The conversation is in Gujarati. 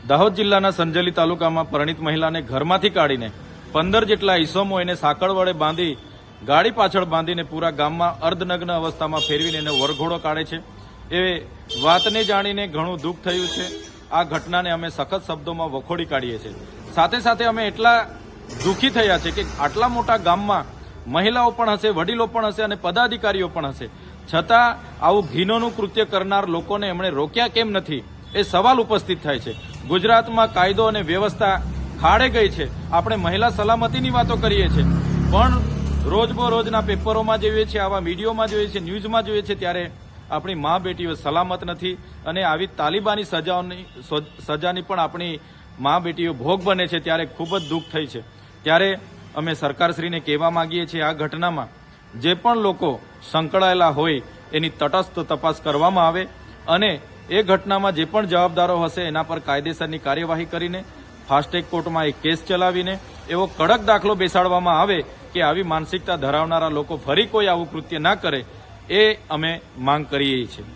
દાહોદ જિલ્લાના સંજેલી તાલુકામાં પરિણીત મહિલાને ઘરમાંથી કાઢીને 15 જેટલા ઈસમો એને સાંકળ વડે બાંધી ગાડી પાછળ બાંધીને પૂરા ગામમાં અર્ધનગ્ન અવસ્થામાં ફેરવીને એને વરઘોડો કાઢે છે। એ વાતને જાણીને ઘણું દુઃખ થયું છે। આ ઘટનાને અમે સખત શબ્દોમાં વખોડી કાઢીએ છીએ। સાથે સાથે અમે એટલા દુઃખી થયા છે કે આટલા મોટા ગામમાં મહિલાઓ પણ હશે, વડીલો પણ હશે અને પદાધિકારીઓ પણ હશે, છતાં આવું ઘીનોનું કૃત્ય કરનાર લોકોને એમણે રોક્યા કેમ નથી એ સવાલ ઉપસ્થિત થાય છે। ગુજરાતમાં કાયદો અને વ્યવસ્થા ખાડે ગઈ છે। આપણે મહિલા સલામતીની વાતો કરીએ છીએ, પણ રોજબરોજના પેપરોમાં જોઈએ છીએ, આવા મીડિયામાં જોઈએ છીએ, ન્યૂઝમાં જોઈએ છીએ, ત્યારે આપણી મા બેટીઓ સલામત નથી અને આવી તાલિબાની સજાની પણ આપણી મા બેટીઓ ભોગ બને છે। ત્યારે ખૂબ જ દુઃખ થઈ છે। ત્યારે અમે સરકારશ્રીને કહેવા માંગીએ છીએ, આ ઘટનામાં જે પણ લોકો સંકળાયેલા હોય એની તટસ્થ તપાસ કરવામાં આવે અને એ ઘટનામાં જે પણ જવાબદારો હશે એના પર કાયદેસરની કાર્યવાહી કરીને ફાસ્ટ ટ્રેક કોર્ટમાં એક કેસ ચલાવીને એવો કડક દાખલો બેસાડવામાં આવે કે આવી માનસિકતા ધરાવનારા લોકો ફરી કોઈ આવું કૃત્ય ના કરે, એ અમે માંગ કરીએ છીએ।